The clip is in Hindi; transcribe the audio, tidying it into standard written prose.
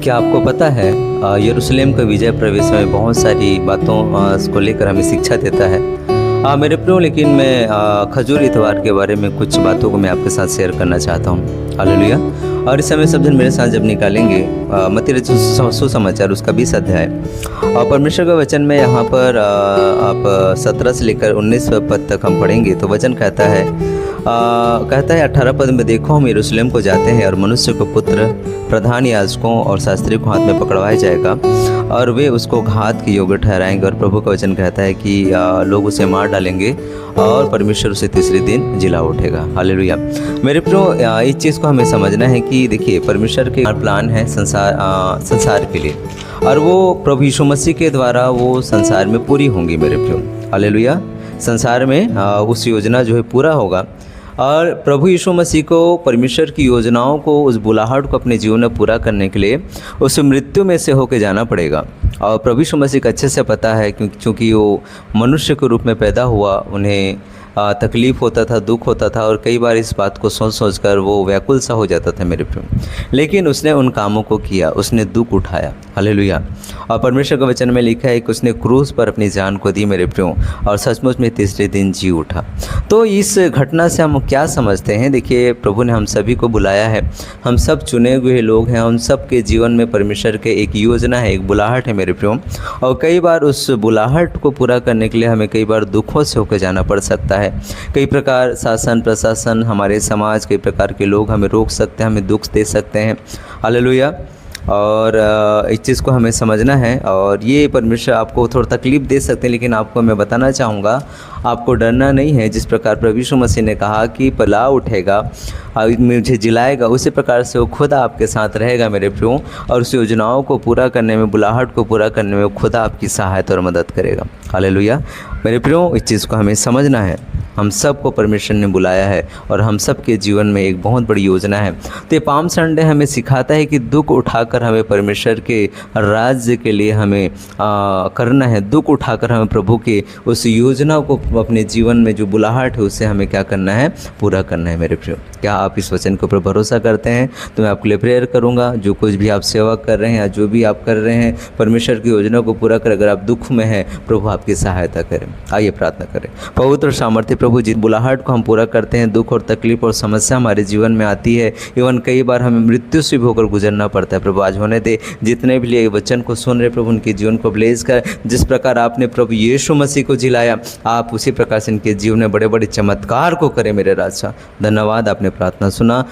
क्या आपको पता है यरूशलेम का विजय प्रवेश में बहुत सारी बातों को लेकर हमें शिक्षा देता है। मेरे प्रियो, लेकिन मैं खजूर इतवार के बारे में कुछ बातों को मैं आपके साथ शेयर करना चाहता हूँ। हालेलुया। और इस समय सब जन मेरे साथ जब निकालेंगे मत्ती रचित सुसमाचार उसका 20 अध्याय और परमेश्वर के वचन में यहाँ पर आप 17 से लेकर 19 पद तक हम पढ़ेंगे तो वचन कहता है 18 पद में, देखो हम यरूशलेम को जाते हैं और मनुष्य को पुत्र प्रधान याजकों और शास्त्री को हाथ में पकड़वाया जाएगा और वे उसको घात के योग्य ठहराएंगे। और प्रभु का वचन कहता है कि लोग उसे मार डालेंगे और परमेश्वर उसे तीसरे दिन जिला उठेगा। हालेलुया। मेरे प्रियो, इस चीज़ को हमें समझना है कि देखिए, परमेश्वर के प्लान है संसार के लिए और वो प्रभु यीशु मसीह के द्वारा वो संसार में पूरी होंगी। मेरे प्रियो, हालेलुया। संसार में उस योजना जो है पूरा होगा और प्रभु यीशु मसीह को परमेश्वर की योजनाओं को, उस बुलाहट को अपने जीवन में पूरा करने के लिए उस मृत्यु में से होके जाना पड़ेगा। और प्रभु यीशु मसीह को अच्छे से पता है क्योंकि वो मनुष्य के रूप में पैदा हुआ, उन्हें तकलीफ़ होता था, दुख होता था और कई बार इस बात को सोच कर वो व्याकुल सा हो जाता था। मेरे प्रियो, लेकिन उसने उन कामों को किया, उसने दुख उठाया। हालेलुया। और परमेश्वर के वचन में लिखा है कि उसने क्रूस पर अपनी जान को दी। मेरे प्रियो, और सचमुच में तीसरे दिन जी उठा। तो इस घटना से हम क्या समझते हैं? देखिए, प्रभु ने हम सभी को बुलाया है, हम सब चुने हुए लोग हैं, उन सब के जीवन में परमेश्वर के एक योजना है, एक बुलाहट है। मेरे प्रियो, और कई बार उस बुलाहट को पूरा करने के लिए हमें कई बार दुखों से होकर जाना पड़ सकता है। कई प्रकार शासन प्रशासन, हमारे समाज, कई प्रकार के लोग हमें रोक सकते हैं, हमें दुख दे सकते हैं। हालेलुया। और इस चीज़ को हमें समझना है और ये परमेश्वर आपको थोड़ा तकलीफ़ दे सकते हैं, लेकिन आपको मैं बताना चाहूँगा, आपको डरना नहीं है। जिस प्रकार प्रभु यीशु मसीह ने कहा कि पला उठेगा, मुझे जिलाएगा, उसी प्रकार से वो खुदा आपके साथ रहेगा। मेरे प्रियो, और उस योजनाओं को पूरा करने में, बुलाहट को पूरा करने में खुदा आपकी सहायता और मदद करेगा। हालेलुया। मेरे प्रियो, इस चीज़ को हमें समझना है। हम सबको परमेश्वर ने बुलाया है और हम सब के जीवन में एक बहुत बड़ी योजना है। तो ये पाम संडे हमें सिखाता है कि दुख उठाकर हमें परमेश्वर के राज्य के लिए हमें करना है। दुख उठाकर हमें प्रभु के उस योजना को अपने जीवन में जो बुलाहट है उसे हमें क्या करना है? पूरा करना है। मेरे प्रियो, क्या आप इस वचन के ऊपर भरोसा करते हैं? तो मैं आपके लिए प्रेयर करूँगा। जो कुछ भी आप सेवा कर रहे हैं या जो भी आप कर रहे हैं, परमेश्वर की योजना को पूरा कर, अगर आप दुख में हैं, प्रभु आपकी सहायता करें। आइए प्रार्थना करें। पवित्र सामर्थ्य प्रभु, जिस बुलाहट को हम पूरा करते हैं, दुख और तकलीफ और समस्या हमारे जीवन में आती है, इवन कई बार हमें मृत्यु से भी होकर गुजरना पड़ता है। प्रभु, आज होने दे जितने भी लिए वचन को सुन रहे प्रभु, उनके जीवन को ब्लेस कर। जिस प्रकार आपने प्रभु यीशु मसीह को जिलाया, आप उसी प्रकार से इनके जीवन में बड़े बड़े चमत्कार को करें। मेरे राजा, धन्यवाद, आपने प्रार्थना सुना।